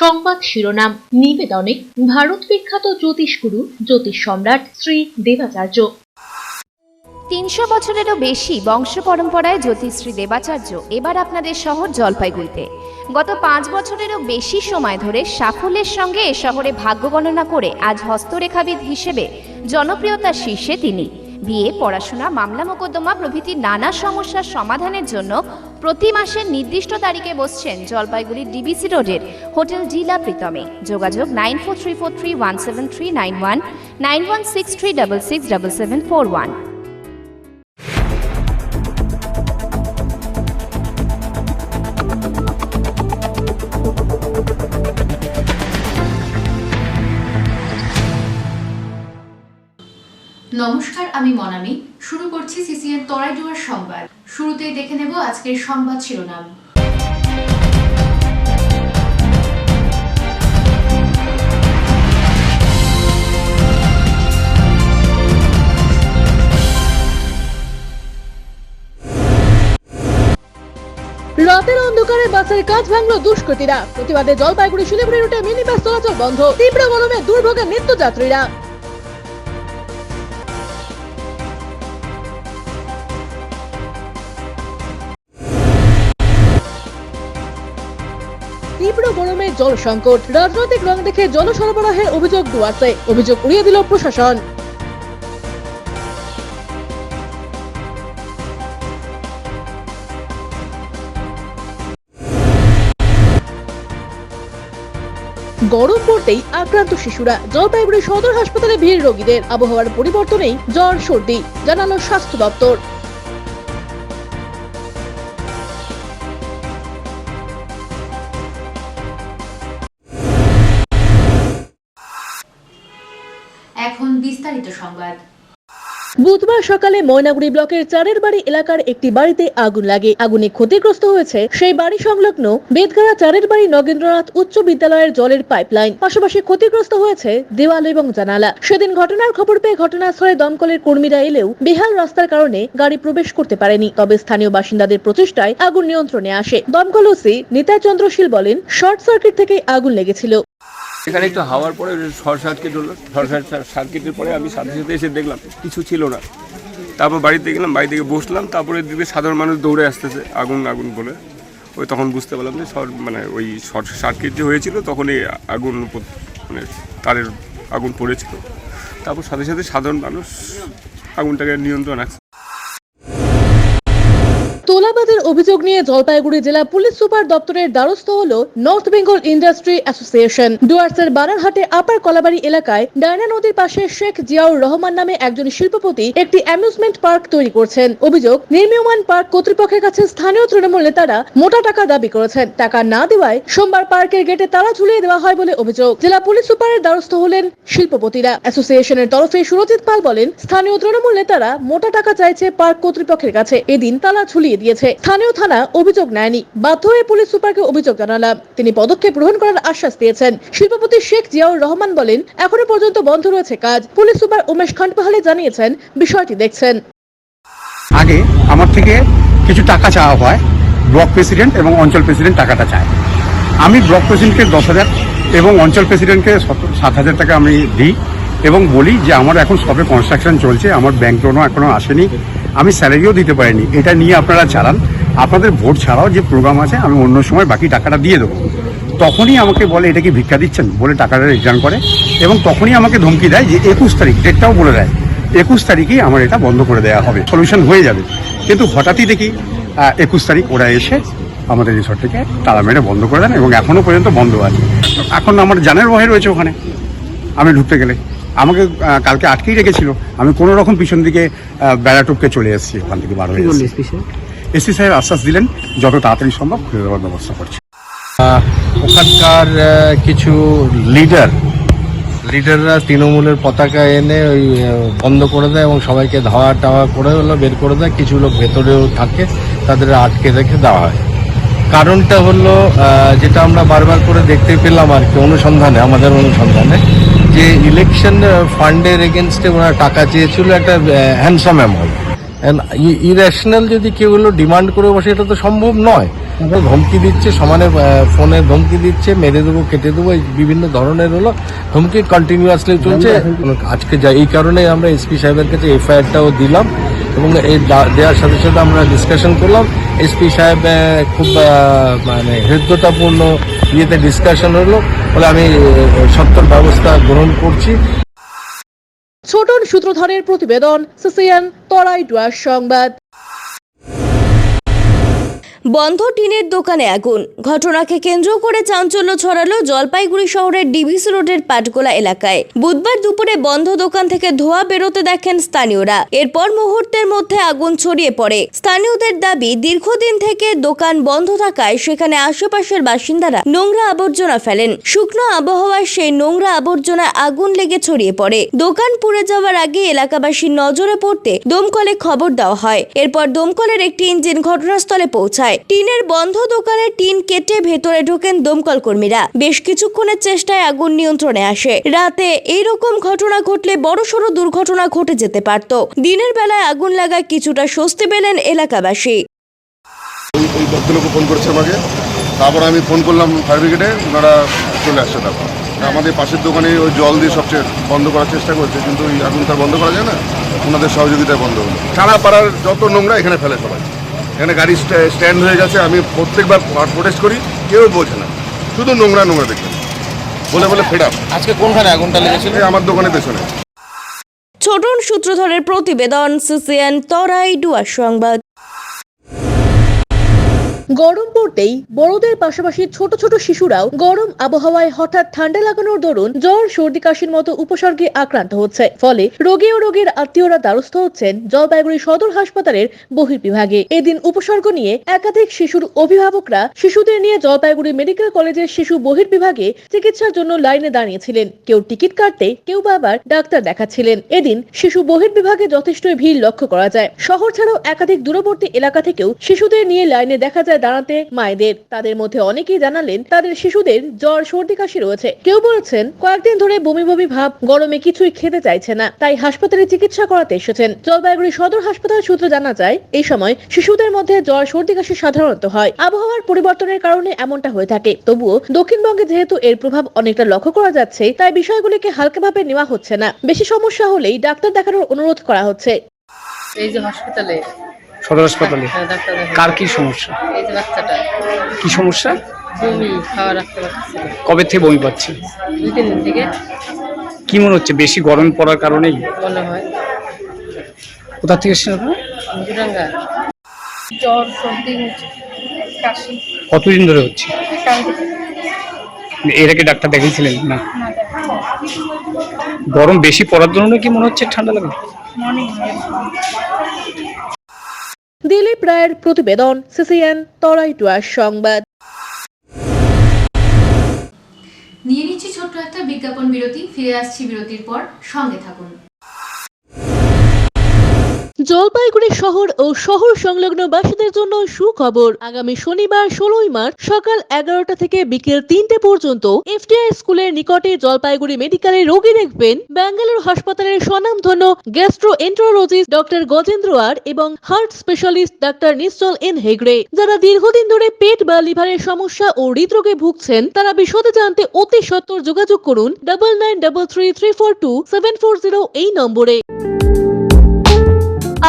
সংবাদ শিরোনাম নিবেদনে ভারত বিখ্যাত জ্যোতিষগুরু জ্যোতিষ সম্রাট শ্রী দেবাচার্য। ৩০০ বছরেরও বেশি বংশ পরম্পরায় জ্যোতিষশ্রী দেবাচার্য এবার আপনাদের শহর জলপাইগুড়িতে। গত ৫ বছরেরও বেশি সময় ধরে সাফল্যের সঙ্গে এ শহরে ভাগ্য গণনা করে আজ হস্তরেখাবিদ হিসেবে জনপ্রিয়তার শীর্ষে তিনি। বিয়ে, পড়াশোনা, মামলা মোকদ্দমা প্রভৃতি নানা সমস্যার সমাধানের জন্য প্রতি মাসের নির্দিষ্ট তারিখে বসছেন জলপাইগুড়ির ডিবিসি রোডের হোটেল ডিলা প্রীতমে। যোগাযোগ 9434317391, 9163667741। নমস্কার, আমি মনামি। শুরু করছি সিসিএন তরাইডুয়ার সংবাদ। শুরুতেই দেখে নেব আজকের সংবাদ শিরোনাম। রাতের অন্ধকারে বাসের কাঁচ ভাঙলো দুষ্কৃতীরা। প্রতিবাদে জলপাইগুড়ি শিলিগুড়ি রুটে মিনি বাস চলাচল বন্ধ। তীব্র গরমে দুর্ভোগে নিত্যযাত্রীরা। তীব্র গরমে জল সংকট, রাজনৈতিক রং দেখে জল সরবরাহের অভিযোগ ডুয়ার্সে। অভিযোগ উড়িয়ে দিল প্রশাসন। গরম পড়তেই আক্রান্ত শিশুরা। জলপাইগুড়ি সদর হাসপাতালে ভিড় রোগীদের। আবহাওয়ার পরিবর্তনেই জ্বর সর্দি, জানালো স্বাস্থ্য দপ্তর। এখন বিস্তারিত সংবাদ। বুধবার সকালে ময়নাগুড়ি ব্লকের চারের বাড়ি এলাকার একটি বাড়িতে আগুন লাগে। আগুনে ক্ষতিগ্রস্ত হয়েছে সেই বাড়ি সংলগ্ন বেদগাড়া চারের বাড়ি নগেন্দ্রনাথ উচ্চ বিদ্যালয়ের জলের পাইপলাইন। পাশাপাশি ক্ষতিগ্রস্ত হয়েছে দেওয়াল এবং জানালা। সেদিন ঘটনার খবর পেয়ে ঘটনাস্থলে দমকলের কর্মীরা এলেও বেহাল রাস্তার কারণে গাড়ি প্রবেশ করতে পারেনি। তবে স্থানীয় বাসিন্দাদের প্রচেষ্টায় আগুন নিয়ন্ত্রণে আসে। দমকল ওসি নিতাই চন্দ্রশীল বলেন, শর্ট সার্কিট থেকে আগুন লেগেছিল। এখানে একটু হাওয়ার পরে শর্ট সার্কিট হলো। শর্ট সার্কিটের পরে আমি সাথে সাথে এসে দেখলাম কিছু ছিল না। তারপর বাড়িতে গেলাম, বাড়ি থেকে বসলাম। তারপরে দিকে সাধারণ মানুষ দৌড়ে আসতেছে আগুন আগুন বলে। ওই তখন বুঝতে পারলাম যে ওই শর্ট সার্কিট যে হয়েছিল তখনই আগুন তারের আগুন পড়েছিল। তারপর সাথে সাথে সাধারণ মানুষ আগুনটাকে নিয়ন্ত্রণ রাখছে। তোলাবাজের অভিযোগ নিয়ে জলপাইগুড়ি জেলা পুলিশ সুপার দপ্তরের দ্বারস্থ হলো নর্থ বেঙ্গল ইন্ডাস্ট্রি অ্যাসোসিয়েশন। ডুয়ার্সের বানারহাটে আপার কলাবাড়ি এলাকায় ডায়না নদীর পাশে শেখ জিয়াউর রহমান নামে একজন শিল্পপতি একটি অ্যামিউজমেন্ট পার্ক তৈরি করছেন। অভিযোগ, নির্মীয়মান পার্ক কর্তৃপক্ষের কাছে স্থানীয় তৃণমূল নেতারা মোটা টাকা দাবি করেছেন। টাকা না দেওয়ায় সোমবার পার্কের গেটে তালা ঝুলিয়ে দেওয়া হয় বলে অভিযোগ। জেলা পুলিশ সুপারের দ্বারস্থ হলেন শিল্পপতিরা। অ্যাসোসিয়েশনের তরফে সুরজিৎ পাল বলেন, স্থানীয় তৃণমূল নেতারা মোটা টাকা চাইছে পার্ক কর্তৃপক্ষের কাছে। এদিন তালা ঝুলিয়ে দিয়েছে। স্থানীয় থানা অভিযোগ নেয়নি। বাধ্য হয়ে পুলিশ সুপারকে অভিযোগ জানালাম। তিনি পদক্ষেপ গ্রহণ করার আশ্বাস দিয়েছেন। শিল্পপতি শেখ জিয়াউর রহমান বলেন, এখনো পর্যন্ত বন্ধ রয়েছে কাজ। পুলিশ সুপার উমেশ খানপাহালি জানিয়েছেন বিষয়টি দেখছেন। আগে আমার থেকে কিছু টাকা চাওয়া হয়। ব্লক প্রেসিডেন্ট এবং অঞ্চল প্রেসিডেন্ট টাকাটা চায়। আমি ব্লক প্রেসিডেন্টকে 10,000 এবং অঞ্চল প্রেসিডেন্টকে 7,000 টাকা আমি দিই এবং বলি যে আমার এখন সবে কনস্ট্রাকশন চলছে, আমার ব্যাংক লোনও এখনো আসেনি, আমি স্যালারিও দিতে পারিনি, এটা নিয়ে আপনারা চালান। আপনাদের ভোট ছাড়াও যে প্রোগ্রাম আছে আমি অন্য সময় বাকি টাকাটা দিয়ে দেবো। তখনই আমাকে বলে, এটা কি ভিক্ষা দিচ্ছেন বলে টাকাটা রিটার্ন করে এবং তখনই আমাকে ধমকি দেয় যে 21 তারিখ, ডেটটাও বলে দেয় 21 তারিখেই আমার এটা বন্ধ করে দেওয়া হবে, সলিউশন হয়ে যাবে। কিন্তু হঠাৎই দেখি 21 তারিখ ওরা এসে আমাদের রিসর্টটিকে তালা মেরে বন্ধ করে দেন এবং এখনও পর্যন্ত বন্ধ আছে। এখন আমার জানের ভয় রয়েছে ওখানে আমি ঢুকতে গেলে। আমাকে কালকে আটকেই রেখেছিল। আমি কোনো রকম পিছন দিকে বেড়া টুপকে চলে এসেছি, ওখান থেকে বার হয়ে এসেছি। এসপি সাহেব আশ্বাস দিলেন যত তাড়াতাড়ি সম্ভব খুলে দেওয়ার ব্যবস্থা করছে। ওখানকার কিছু লিডাররা তৃণমূলের পতাকা এনে ওই বন্ধ করে দেয় এবং সবাইকে ধাওয়া টাওয়া করে হলো বের করে দেয়। কিছু লোক ভেতরেও থাকে, তাদের আটকে রেখে দেওয়া হয়। কারণটা হলো যেটা আমরা বারবার করে দেখতে পেলাম আর কি আমাদের অনুসন্ধানে, যে ইলেকশন ফান্ডের এগেনস্টে ওনারা টাকা চেয়েছিল একটা হ্যান্ডসাম অ্যামাউন্ট। ইরেশনাল যদি কেউ ডিমান্ড করে বসে, এটা তো সম্ভব নয়। তারপরে ধমকি দিচ্ছে, সমানে ফোনে ধমকি দিচ্ছে, মেরে দেবো, কেটে দেবো, এই বিভিন্ন ধরনের হলো ধমকি কন্টিনিউয়াসলি চলছে। আজকে এই কারণে আমরা এসপি সাহেবের কাছে এফআইআরটাও দিলাম এবং এই দেওয়ার সাথে সাথে আমরা ডিসকাশন করলাম। এসপি সাহেব খুব মানে হৃদ্যতাপূর্ণ ইয়েতে ডিসকাশন হলো, বলে আমি সত্তর ব্যবস্থা গ্রহণ করছি। ছোটন সূত্রধরের প্রতিবেদন, সিসিএন তরাই ডুয়ার্স সংবাদ। বন্ধ টিনের দোকানে আগুন, ঘটনাকে কেন্দ্র করে চাঞ্চল্য ছড়ালো জলপাইগুড়ি শহরের ডিভিসি রোডের পাটগোলা এলাকায়। বুধবার দুপুরে বন্ধ দোকান থেকে ধোঁয়া বেরোতে দেখেন স্থানীয়রা। এরপর মুহূর্তের মধ্যে আগুন ছড়িয়ে পড়ে। স্থানীয়দের দাবি, দীর্ঘদিন থেকে দোকান বন্ধ থাকায় সেখানে আশেপাশের বাসিন্দারা নোংরা আবর্জনা ফেলেন। শুকনো আবহাওয়ায় সেই নোংরা আবর্জনায় আগুন লেগে ছড়িয়ে পড়ে। দোকান পুড়ে যাওয়ার আগে এলাকাবাসীর নজরে পড়তে দমকলে খবর দেওয়া হয়। এরপর দমকলের একটি ইঞ্জিন ঘটনাস্থলে পৌঁছায়। টিনের বন্ধ দোকানে টিন কেটে ভেতরে ঢোকেন দমকল কর্মীরা। বেশ কিছুক্ষণের চেষ্টায় আগুন নিয়ন্ত্রণে আসে। রাতে এইরকম ঘটনা ঘটলে বড়সড় দুর্ঘটনা ঘটে যেতে পারত। দিনের বেলায় আগুন লাগায় কিছুটা স্বস্তি পেলেন এলাকাবাসী। ওই ভদ্রলোক ফোন করেছে আমাকে, তারপর আমি ফোন করলাম ফায়ার ব্রিগেডে, ওনারা চলে আসছে। তারপর আমাদের পাশের দোকানে ওই জল দিয়ে সবচেয়ে বন্ধ করার চেষ্টা করছে, কিন্তু ওই আগুন তার বন্ধ করা যায় না, ওনাদের সহযোগিতায় বন্ধ হলো। সারা পাড়ার যত নোংরা এখানে ফেলে সবাই, এখানে গাড়ি স্ট্যান্ড হয়ে গেছে। আমি প্রত্যেকবার প্রোটেস্ট করি, কেউ বোঝে না, শুধু নোংরা নোংরা দেখেন বলে বলে ফেড আপ। আজকে কোনখানে আগুনটা লেগেছিল? আমার দোকানের পেছনে। ছোটন সূত্রধরের প্রতিবেদন, সিসিএন তরাই ডুয়ার্স সংবাদ। গরম পড়তেই বড়দের পাশাপাশি ছোট ছোট শিশুরাও গরম আবহাওয়ায় হঠাৎ ঠান্ডা লাগানোর দরুন জ্বর, সর্দি, কাশির মতো উপসর্গে আক্রান্ত হচ্ছে। ফলে রোগী ও রোগীর আত্মীয়রা দ্বারস্থ হচ্ছেন জলপাইগুড়ি সদর হাসপাতালের বহির্বিভাগে। এদিন উপসর্গ নিয়ে একাধিক শিশুর অভিভাবকরা শিশুদের নিয়ে জলপাইগুড়ি মেডিকেল কলেজের শিশু বহির্বিভাগে চিকিৎসার জন্য লাইনে দাঁড়িয়েছিলেন। কেউ টিকিট কাটতে, কেউ বা আবার ডাক্তার দেখাচ্ছিলেন। এদিন শিশু বহির্বিভাগে যথেষ্ট ভিড় লক্ষ্য করা যায়। শহর ছাড়াও একাধিক দূরবর্তী এলাকা থেকেও শিশুদের নিয়ে লাইনে দেখা যায় দাঁড়াতে মায়েদের। তাদের মধ্যে অনেকেই জানালেন তাদের শিশুদের জ্বর, সর্দি, কাশি রয়েছে। কেউ বলেছেন কয়েকদিন ধরে বমি বমি ভাব, গরমে কিছুই খেতে চাইছে না, তাই হাসপাতালে চিকিৎসা করাতে এসেছেন। জলপাইগুড়ি সদর হাসপাতাল সূত্রে জানা যায়, এই সময় শিশুদের মধ্যে জ্বর, সর্দি, কাশি সাধারণত হয়। আবহাওয়ার পরিবর্তনের কারণে এমনটা হয়ে থাকে। তবুও দক্ষিণবঙ্গে যেহেতু এর প্রভাব অনেকটা লক্ষ্য করা যাচ্ছে, তাই বিষয়গুলিকে হালকাভাবে নেওয়া হচ্ছে না। বেশি সমস্যা হলেই ডাক্তার দেখানোর অনুরোধ করা হচ্ছে। এই যে হসপিটালে, সদর হাসপাতালে ডাক্তার দেখানো। কার কি সমস্যা? এই যে বাচ্চাটা কি সমস্যা? বমি, খাওয়া রাখতে পারছে না, কবে থেকে বমি পাচ্ছে? 2-3 দিন থেকে কি মনে হচ্ছে বেশি গরম পড়ার কারণেই? মনে হয়। কোথা থেকে এসেছেন আপনারা? জুরাঙ্গা। জ্বর, সর্দি, কাশি কতদিন ধরে হচ্ছে? কাল থেকে। এর আগে ডাক্তার দেখিয়েছিলেন না? গরম বেশি পড়ার জন্য কি মনে হচ্ছে ঠান্ডা লাগে? দিলীপ রায়ের প্রতিবেদন, সিসিএন তরাই ডুয়ার্স সংবাদ। নিয়ে নিচ্ছি ছোট্ট একটা বিজ্ঞাপন বিরতি। ফিরে আসছি বিরতির পর, সঙ্গে থাকুন। জলপাইগুড়ি শহর ও শহর সংলগ্ন বাসীদের জন্য সুখবর। আগামী শনিবার 16ই মার্চ সকাল 11টা থেকে বিকেল 3টে পর্যন্ত এফটিআই স্কুলের নিকটে জলপাইগুড়ি মেডিকেলে রোগী দেখবেন ব্যাঙ্গালোর হাসপাতালের স্বনামধন্য গ্যাস্ট্রোএন্টারোলজিস্ট ডক্টর গজেন্দ্র আর এবং হার্ট স্পেশালিস্ট ডাক্তার নিশ্চল এন হেগড়ে। যারা দীর্ঘদিন ধরে পেট বা লিভারের সমস্যা ও হৃদরোগে ভুগছেন, তারা বিশদে জানতে অতি সত্বর যোগাযোগ করুন 9933342740 এই নম্বরে।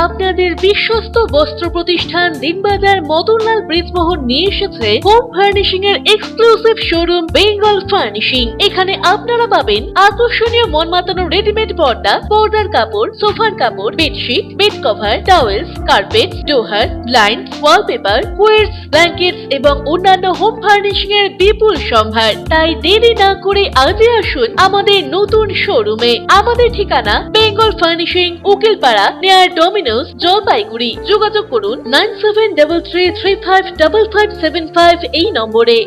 আপনাদের বিশ্বস্ত বস্ত্র প্রতিষ্ঠান দিনবাজার মদনলাল ব্রিজমোহন নিয়ে এসেছে হোম ফার্নিশিং এর এক্সক্লুসিভ শোরুম বেঙ্গল ফার্নিশিং। এখানে আপনারা পাবেন আকর্ষণীয় মন মাতানো রেডিমেড পর্দা, পর্দার কাপড়, সোফার কাপড়, bedsheet, bed cover, towels, carpet, ডোহার, ব্লাইন্ড, ওয়ালপেপার, কোয়েটস, ব্ল্যাঙ্কেটস এবং অন্যান্য হোম ফার্নিশিং এর বিপুল সম্ভার। তাই দেরি না করে আজই আসুন আমাদের নতুন শোরুমে। আমাদের ঠিকানা Bengal furnishing, Ukilpara, near Domino's, Jalpaiguri. যোগাযোগ করুন 9733355575 এই নম্বরে।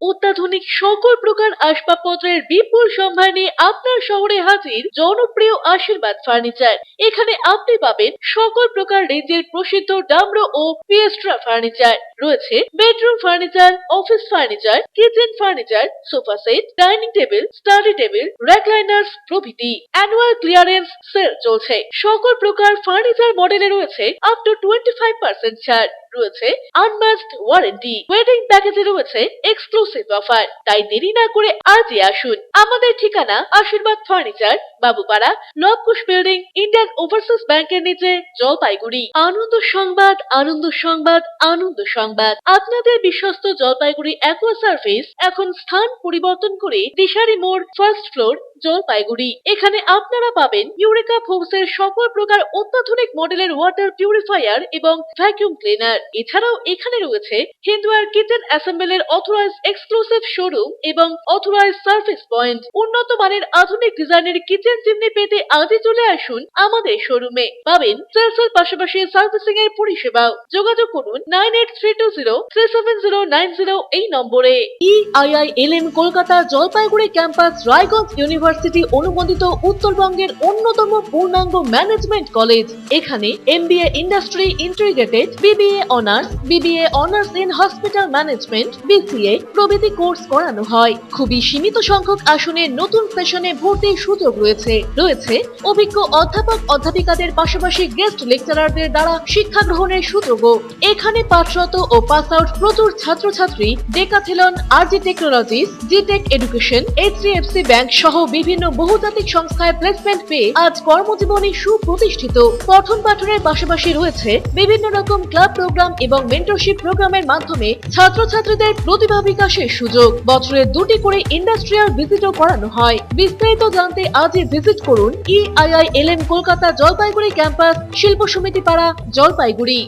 অত্যাধুনিক সকল প্রকার আসবাবপত্রের বিপুল সম্ভার নিয়ে আপনার শহরে হাজির জনপ্রিয় আশীর্বাদ ফার্নিচার। এখানে আপনি পাবেন সকল প্রকার রেঞ্জের প্রসিদ্ধ ডামরো ও পিয়েস্ট্রা ফার্নিচার। রয়েছে bedroom furniture, office furniture, kitchen furniture, sofa set, dining table, study table, recliners প্রভৃতি। অ্যানুয়াল ক্লিয়ারেন্স সেল চলছে। সকল প্রকার ফার্নিচার মডেলে রয়েছে আপ টু 25% ছাড়। রয়েছে আনম্যাচড ওয়ারেন্টি। ওয়েডিং প্যাকেজে রয়েছে এক্সক্লুসিভ অফার। তাই দেরি না করে আজই আসুন। আমাদের ঠিকানা Ashirbad furniture, Babupara, Labkush building, Indian overseas ব্যাংকের নিচে, জলপাইগুড়ি। আনন্দ সংবাদ, আনন্দ সংবাদ, আনন্দ সংবাদ। আপনাদের বিশ্বস্ত জলপাইগুড়ি অ্যাকোয়া সার্ভিস এখন স্থান পরিবর্তন করে দিশারি মোড়, ফার্স্ট ফ্লোর, জলপাইগুড়ি। এখানে আপনারা পাবেন ইউরেকা ফোর্বসের সকল প্রকার অত্যাধুনিক মডেলের ওয়াটার পিউরিফায়ার এবং ভ্যাকুয়াম ক্লিনার। এছাড়াও এখানে রয়েছে Hindware kitchen অ্যাসেম্বলের authorize exclusive showroom এবং অথরাইজ সার্ভিস পয়েন্ট। উন্নত মানের আধুনিক ডিজাইনের কিচেন চিমনি পেতে আজই চলে আসুন আমাদের শোরুমে। পাবেন সেলসের পাশাপাশি সার্ভিসিং এর পরিষেবাও। যোগাযোগ করুন 9832037090 এই নম্বরে। EIILM Kolkata Jalpaiguri campus Raiganj university অনুমোদিত উত্তরবঙ্গের অন্যতম পূর্ণাঙ্গ ম্যানেজমেন্ট কলেজ। এখানে MBA industry integrated, BBA honours, BBA honours in hospital management, BCA প্রভৃতি কোর্স করানো হয়। খুবই সীমিত সংখ্যক আসনে নতুন সেশনে ভর্তির সুযোগ রয়েছে। রয়েছে অভিজ্ঞ অধ্যাপক অধ্যাপিকাদের পাশাপাশি গেস্ট লেকচারারদের দ্বারা শিক্ষা গ্রহণের সুযোগও। এখানে পাঠরত ও পাস আউট প্রচুর ছাত্রছাত্রী ডেকাথেলন, RG টেকনোলজিস, জিটেক এডুকেশন, HDFC ব্যাংক সহ বিভিন্ন বহুজাতিক সংস্থায় প্লেসমেন্ট পেয়ে আজ কর্মজীবনে সুপ্রতিষ্ঠিত। পঠন পাঠনের পাশাপাশি রয়েছে বিভিন্ন রকম ক্লাব প্রোগ্রাম এবং মেন্টরশিপ প্রোগ্রামের মাধ্যমে ছাত্রছাত্রীদের প্রতিভা বিকাশের সুযোগ। বছরে 2টি করে ইন্ডাস্ট্রিয়াল ভিজিটও করানো হয়। বিস্তারিত জানতে আজই ভিজিট করুন EIILM কলকাতা জলপাইগুড়ি ক্যাম্পাস, শিল্প সমিতি পাড়া, জলপাইগুড়ি।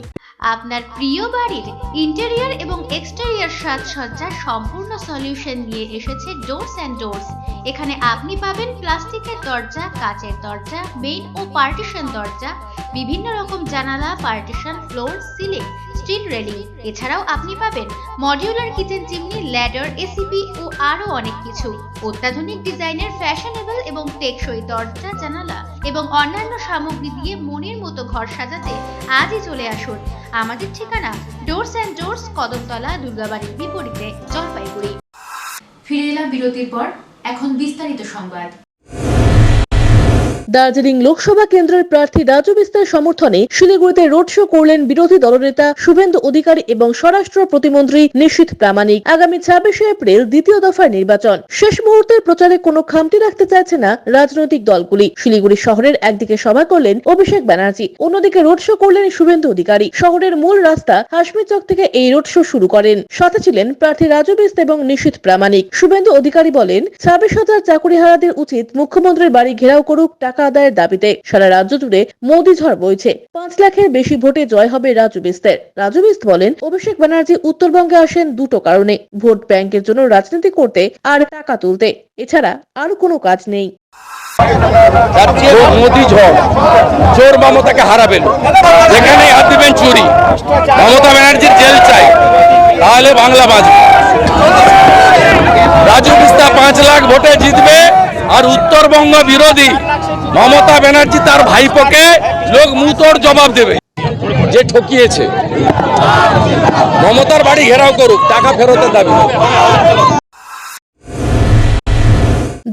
আপনার প্রিয় বাড়ির ইন্টেরিয়র এবং এক্সটেরিয়র সাজসজ্জার সম্পূর্ণ সলিউশন নিয়ে এসেছে ডোরস অ্যান্ড ডোরস। এখানে আপনি পাবেন প্লাস্টিকের দরজা, কাচের দরজা, মেইন ও পার্টিশন দরজা, বিভিন্ন রকম জানালা, partition, floor, ceiling, steel railing. এছাড়াও আপনি পাবেন modular kitchen chimney, ladder, ACP ও আরো অনেক কিছু। অত্যাধুনিক ডিজাইনের ফ্যাশনেবল এবং টেকসই দরজা, জানালা এবং অন্যান্য সামগ্রী দিয়ে মনের মতো ঘর সাজাতে আজই চলে আসুন। আমাদের ঠিকানা ডোরস অ্যান্ড ডোরস, কদমতলা, দুর্গাবাড়ির বিপরীতে, জলপাইগুড়ি। ফিরে এলাম বিরতির পর। এখন বিস্তারিত সংবাদ। দার্জিলিং লোকসভা কেন্দ্রের প্রার্থী রাজু বিস্তার সমর্থনে শিলিগুড়িতে রোড শো করলেন বিরোধী দলনেতা শুভেন্দু অধিকারী এবং স্বরাষ্ট্র প্রতিমন্ত্রী নিশীথ প্রামাণিক। আগামী 26শে এপ্রিল দ্বিতীয় দফার নির্বাচন। শেষ মুহূর্তের প্রচারে কোনো খামতি রাখতে চাইছে না রাজনৈতিক দলগুলি। শিলিগুড়ি শহরের একদিকে সভা করলেন অভিষেক ব্যানার্জি, অন্যদিকে রোড শো করলেন শুভেন্দু অধিকারী। শহরের মূল রাস্তা হাসমি চক থেকে এই রোড শো শুরু করেন। সাথে ছিলেন প্রার্থী রাজু বিস্ত এবং নিশীথ প্রামাণিক। শুভেন্দু অধিকারী বলেন, 26,000 চাকুরিহারাদের উচিত মুখ্যমন্ত্রীর বাড়ি ঘেরাও করুক টাকা আদায়ের দাবিতে। সারা রাজ্য জুড়ে মোদি ঝড় বইছে। 5 লাখের বেশি ভোটে জয় হবে রাজু বিস্তের। রাজু বিস্ত বলেন, অভিষেক ব্যানার্জি উত্তরবঙ্গে আসেন দুটো কারণে, ভোট ব্যাংকের জন্য রাজনীতি করতে আর টাকা তুলতে। এছাড়া আর কোনো কাজ নেই। মোদি ঝড়, চোর মমতাকে হারাবেন, যেখানে হাত দিবেন চুরি। মমতা ব্যানার্জির জেল চাই, তাহলে বাংলা বাঁচবে। রাজু বিস্তা 5 লাখ ভোটে জিতবে। আর উত্তরবঙ্গ বিরোধী মমতা ব্যানার্জি তার ভাইপোকে লোক মুতোর জবাব দেবে, যে ঠকিয়েছে। মমতার বাড়ি ঘেরাও করুক, টাকা ফেরতের দাবি।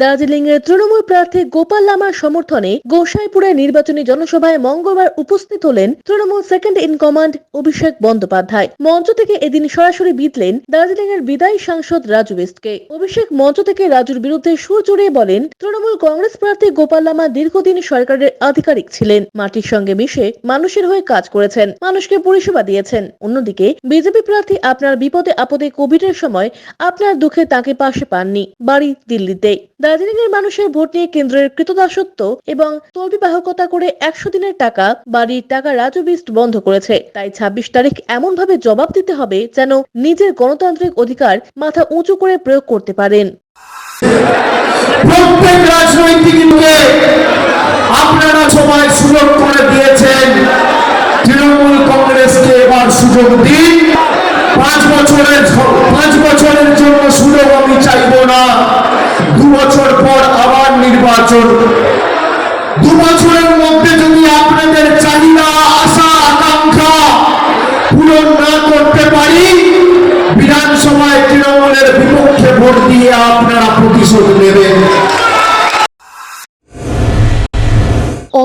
দার্জিলিং এর তৃণমূল প্রার্থী গোপাল লামার সমর্থনে গোসাইপুরে নির্বাচনী জনসভায় মঙ্গলবার উপস্থিত হলেন Trinamool second in command Abhishek Bandyopadhyay. মঞ্চ থেকে এদিন সরাসরি বিতলেন দার্জিলিং এর বিদায়ী সাংসদ রাজু বিস্টকে। অভিষেক মঞ্চ থেকে রাজুর বিরুদ্ধে সুর চড়িয়ে বলেন, তৃণমূল কংগ্রেস প্রার্থী গোপাল লামা দীর্ঘদিন সরকারের আধিকারিক ছিলেন, মাটির সঙ্গে মিশে মানুষের হয়ে কাজ করেছেন, মানুষকে পরিষেবা দিয়েছেন। অন্যদিকে বিজেপি প্রার্থী আপনার বিপদে আপদে কোভিডের সময় আপনার দুঃখে তাকে পাশে পাননি, বাড়ি দিল্লিতে। দার্জিলিং এর মানুষের ভোট নিয়ে কেন্দ্রের কৃতদাসত্ব এবং তলবিবাহকতা করে 100 দিনের টাকা, বাড়ির টাকা রাজু বিস্ট বন্ধ করেছে। তাই 26 তারিখ এমন ভাবে জবাব দিতে হবে যেন নিজের গণতান্ত্রিক অধিকার মাথা উঁচু করে প্রয়োগ করতে পারেন। প্রত্যেক রাজনৈতিককে আপনারা সবাই সুযোগ করে দিয়েছেন, তৃণমূল কংগ্রেসকে এবার সুযোগ দিন। পাঁচ বছরের জন্য সুযোগ আমি চাইবো না। 2 বছর পর আবার নির্বাচন। 2 বছরের মধ্যে যদি আপনাদের চাহিদা, আশা, আকাঙ্ক্ষা পূরণ না করতে পারি, বিধানসভায় তৃণমূলের বিপক্ষে ভোট দিয়ে আপনারা প্রতিশোধ নেবেন।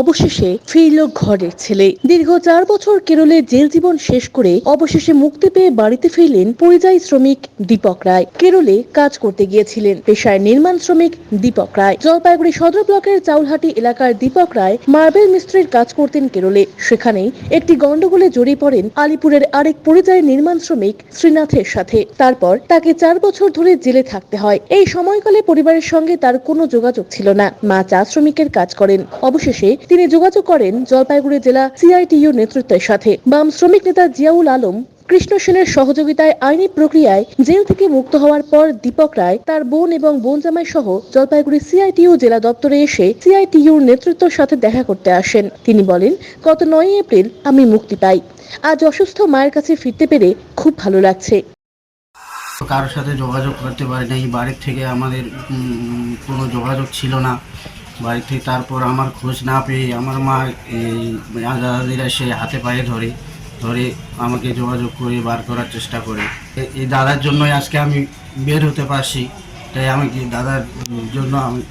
অবশেষে ফিরল ঘরের ছেলে। দীর্ঘ 4 বছর কেরলে জেল জীবন শেষ করে অবশেষে মুক্তি পেয়ে বাড়িতে ফিরলেন পরিযায়ী শ্রমিক দীপক রায়। কেরলে কাজ করতে গিয়েছিলেন পেশায় নির্মাণ শ্রমিক দীপক রায়। জলপাইগুড়ি সদর ব্লকের চাউলহাটি এলাকার দীপক রায় মার্বেল মিস্ত্রির কাজ করতেন কেরলে। সেখানেই একটি গন্ডগোলে জড়িয়ে পড়েন আলিপুরের আরেক পরিযায়ী নির্মাণ শ্রমিক শ্রীনাথের সাথে। তারপর তাকে 4 বছর ধরে জেলে থাকতে হয়। এই সময়কালে পরিবারের সঙ্গে তার কোনো যোগাযোগ ছিল না। মা চা শ্রমিকের কাজ করেন। অবশেষে তিনি যোগাযোগ করেন জলপাইগুড়ি জেলা সিআইটিইউ নেতৃত্বের সাথে। বাম শ্রমিক নেতা জিয়াউল আলম কৃষ্ণ সেনের সহযোগিতায় আইনি প্রক্রিয়ায় জেল থেকে মুক্ত হওয়ার পর দীপক রায় তার বোন এবং বোন জামাই সহ জলপাইগুড়ি সিআইটিইউ জেলা দপ্তরে এসে সিআইটিইউর নেতৃত্বের সাথে দেখা করতে আসেন। তিনি বলেন, গত 9 এপ্রিল আমি মুক্তি পাই। আজ অসুস্থ মায়ের কাছে ফিরতে পেরে খুব ভালো লাগছে। কারোর সাথে যোগাযোগ করতে পারি নাই। বাড়ির থেকে আমাদের কোনো যোগাযোগ ছিল না। বাড়ি থেকে তারপর আমার খোঁজ না পেয়ে আমার মা দাদাদিরা সে হাতে পায়ে ধরে আমাকে যোগাযোগ করে বার করার চেষ্টা করে। এই দাদার জন্যই আজকে আমি বের হতে পারছি। তাই আমাকে দাদার জন্য আমি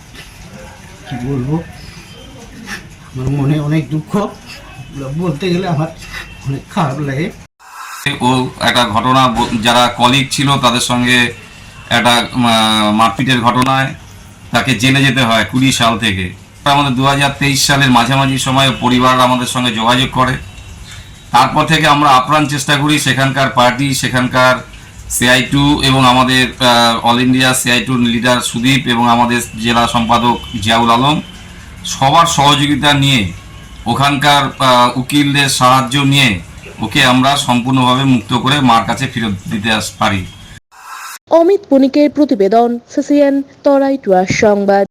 কি বলবো, আমার মনে অনেক দুঃখ, বলতে গেলে আমার অনেক খারাপ লাগে। ও একটা ঘটনা, যারা কলিগ ছিল তাদের সঙ্গে একটা মারপিটের ঘটনায় তাকে জেলে যেতে হয় 20 সাল থেকে। আমাদের 2023 সালের মাঝামাঝি সময়ে পরিবার আমাদের সঙ্গে যোগাযোগ করে। তারপর থেকে আমরা আপ্রাণ চেষ্টা করি সেখানকার পার্টি, সেখানকার সিআই2 এবং আমাদের অল ইন্ডিয়া সিআই2 লিডার সুদীপ এবং আমাদের জেলা সম্পাদক জিয়াউল আলম সবার সহযোগিতা নিয়ে, ওখানকার উকিলদের সাহায্য নিয়ে ওকে আমরা সম্পূর্ণভাবে মুক্ত করে মার কাছে ফেরত দিতে পারি। অমিত বণিকের প্রতিবেদন, সিসিএন তরাই টুয়ার সংবাদ।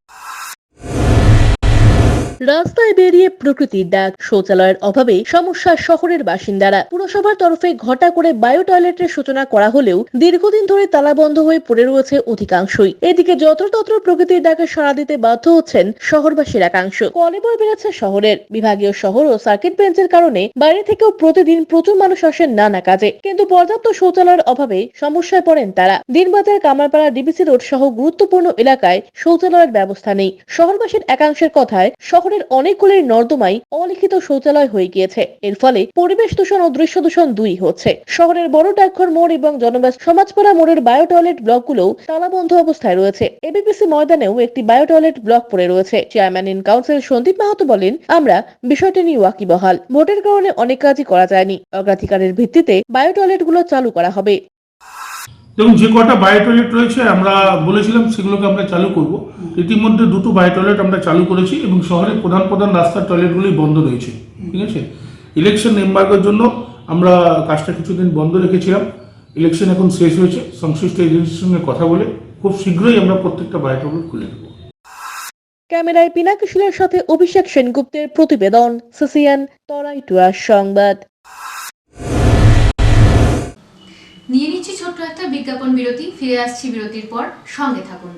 রাস্তায় বেরিয়ে প্রকৃতির ডাক, শৌচালয়ের অভাবে সমস্যা শহরের বাসিন্দারা। পুরসভার তরফে ঘটা করে বায়ো টয়লেটের সূচনা করা হলেও দীর্ঘদিন ধরে তালাবন্ধ হয়ে পড়ে রয়েছে অধিকাংশই। এদিকে যত্রতত্র প্রকৃতির ডাকে সাড়া দিতে বাধ্য হচ্ছেন শহরবাসীর একাংশ। কলেবর বেড়েছে শহরের। বিভাগীয় শহর ও সার্কিট বেঞ্চের কারণে বাইরে থেকেও প্রতিদিন প্রচুর মানুষ আসেন নানা কাজে, কিন্তু পর্যাপ্ত শৌচালয়ের অভাবে সমস্যায় পড়েন তারা। দিনবাজার, কামারপাড়া, ডিবিসি রোড সহ গুরুত্বপূর্ণ এলাকায় শৌচালয়ের ব্যবস্থা নেই। শহরবাসীর একাংশের কথায় শহরের অনেকগুলির নর্দমাই অলিখিত শৌচালয় হয়ে গিয়েছে। এর ফলে পরিবেশ দূষণ ও দৃশ্য দূষণ দুই হচ্ছে। শহরের বড় ডাকঘর মোড় এবং সমাজপাড়া মোড়ের বায়ো টয়লেট ব্লকগুলোও তালাবন্ধ অবস্থায় রয়েছে। এবিপিসি ময়দানেও একটি বায়ো টয়লেট ব্লক পড়ে রয়েছে। Chairman in council Sandeep Mahato বলেন, আমরা বিষয়টি নিয়ে ওয়াকিবহাল। ভোটের কারণে অনেক কাজই করা যায়নি। অগ্রাধিকারের ভিত্তিতে বায়ো টয়লেটগুলো চালু করা হবে। এবং যে কটা বায়ো টয়লেট রয়েছে আমরা বলেছিলাম সেগুলোকে আমরা চালু করব। ইতিমধ্যে 2টো বায়ো টয়লেট আমরা চালু করেছি এবং শহরের প্রধান রাস্তার টয়লেটগুলি বন্ধ রয়েছে। ঠিক আছে, ইলেকশন এমবার্গোর জন্য আমরা কাজটা কিছুদিন বন্ধ রেখেছিলাম। ইলেকশন এখন শেষ হয়েছে। সংশ্লিষ্ট এজেন্সির সঙ্গে কথা বলে খুব শীঘ্রই আমরা প্রত্যেকটা বায়ো টয়লেট খুলে দেবো। ক্যামেরায় পিনাকি শিলের সাথে অভিষেক সেনগুপ্তের প্রতিবেদন, সিসিএন তরাই টুয়ার সংবাদ। নিয়ে নিচ্ছি ছোট্ট একটা বিজ্ঞাপন বিরতি। ফিরে আসছি বিরতির পর, সঙ্গে থাকুন।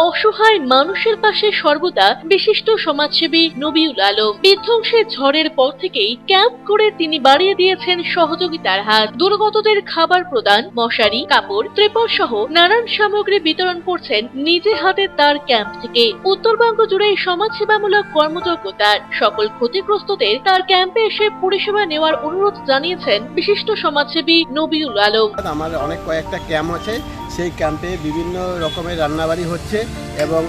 অসহায় মানুষের পাশে সর্বদা বিশিষ্ট সমাজসেবী নবিউল আলম। বিধ্বংসী ঝড়ের পর থেকেই ক্যাম্প করে তিনি বাড়িয়ে দিয়েছেন সহযোগিতার হাত। দুর্গতদের খাবার প্রদান, মশারি, কাপড়, ত্রিপল সহ নানান সামগ্রী বিতরণ করছেন নিজে হাতে তার ক্যাম্প থেকে। উত্তরবঙ্গ জুড়ে সমাজসেবামূলক কর্মযজ্ঞ তার। সকল ক্ষতিগ্রস্তদের তার ক্যাম্পে এসে পরিষেবা নেওয়ার অনুরোধ জানিয়েছেন বিশিষ্ট সমাজসেবী নবিউল আলম। আমার অনেক কয়েকটা ক্যাম্প আছে, সেই ক্যাম্পে বিভিন্ন রকমের রান্নাবাড়ি হচ্ছে এবং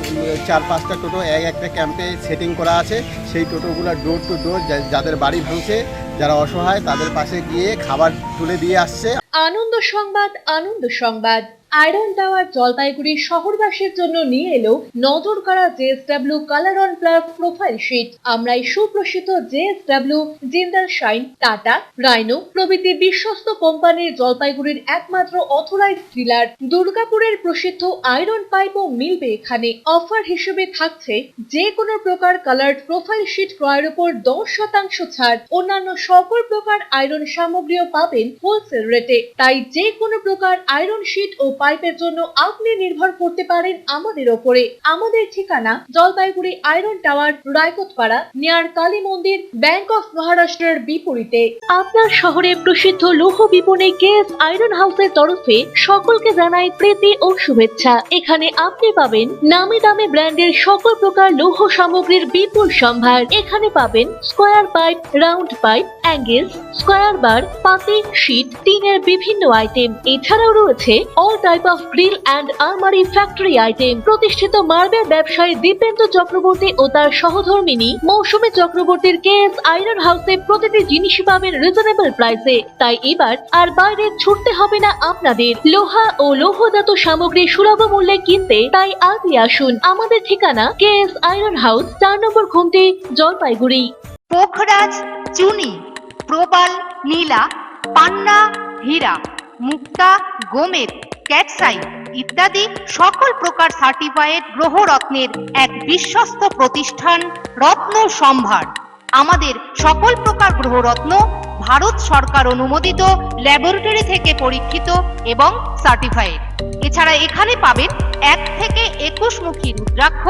4-5টা টোটো একটা ক্যাম্পে সেটিং করা আছে। সেই টোটোগুলো ডোর টু ডোর যাদের বাড়ি ভাঙছে, যারা অসহায়, তাদের পাশে গিয়ে খাবার তুলে দিয়ে আসছে। আনন্দ সংবাদ, আনন্দ সংবাদ। আয়রন টাওয়ার জলপাইগুড়ি শহরবাসীর জন্য নিয়ে এলো নজর কাড়া JSW colour on plus profile sheet. আমরাই সুপ্রসিদ্ধ JSW, Jindal shine, Tata, Rhino প্রভৃতি বিশ্বস্ত কোম্পানির জলপাইগুড়ির একমাত্র অথরাইজড ডিলার। দুর্গাপুরের প্রসিদ্ধ আয়রন পাইপও মিলবে এখানে। অফার হিসেবে থাকছে যে কোনো প্রকার কালার্ড প্রোফাইল শিট ক্রয়ের উপর 10% ছাড়। অন্যান্য সকল প্রকার আয়রন সামগ্রীও পাবেন হোলসেল রেটে। তাই যে কোনো প্রকার আয়রন শিট ও পাইপের জন্য আপনি নির্ভর করতে পারেন আমাদের ওপরে। আমাদের ঠিকানা Jalpaiguri iron tower, Raikotpara, near Kali Mandir, bank of মহারাষ্ট্রের বিপরীতে। আপনার শহরে প্রসিদ্ধ লৌহ বিপণী কেএস আয়রন হাউসের তরফে সকলকে জানাই প্রীতি ও শুভেচ্ছা। এখানে আপনি পাবেন নামি দামি ব্র্যান্ডের সকল প্রকার লৌহ সামগ্রীর বিপুল সম্ভার। এখানে পাবেন square pipe, round pipe, angles, square bar, পাতি, শীট, টিনের বিভিন্ন আইটেম। এছাড়াও রয়েছে all type of grill and আলমারি ফ্যাক্টরি আইটেম। প্রতিষ্ঠিত মার্বেল ব্যবসায়ী দীপেন্দ্র চক্রবর্তী ও তার সহধর্মিনী মৌসুমী চক্রবর্তীর কেএস আয়রন হাউসে প্রতিটি জিনিসই পাবেন রিজনেবল প্রাইসে। তাই এবার আর বাইরে ছুটতে হবে না আপনাদের। লোহা ও লৌহজাত সামগ্রী সুলভ মূল্যে কিনতে তাই আজই আসুন। আমাদের ঠিকানা কেএস আয়রন হাউস, 4 নম্বর ঘুমটি, জলপাইগুড়ি। পোখরাজ, চুনি, প্রবাল, নীলা, পান্না, হীরা, মুক্তা, গোমেদ, ক্যাটসাই ইত্যাদি সকল প্রকার সার্টিফাইড গ্রহরত্নের এক বিশ্বস্ত প্রতিষ্ঠান রত্ন সম্ভার। আমাদের সকল প্রকার গ্রহরত্ন ভারত সরকার অনুমোদিত ল্যাবরেটরি থেকে পরীক্ষিত এবং সার্টিফাইড। এছাড়া এখানে পাবেন 1 থেকে 21 মুখী রুদ্রাক্ষ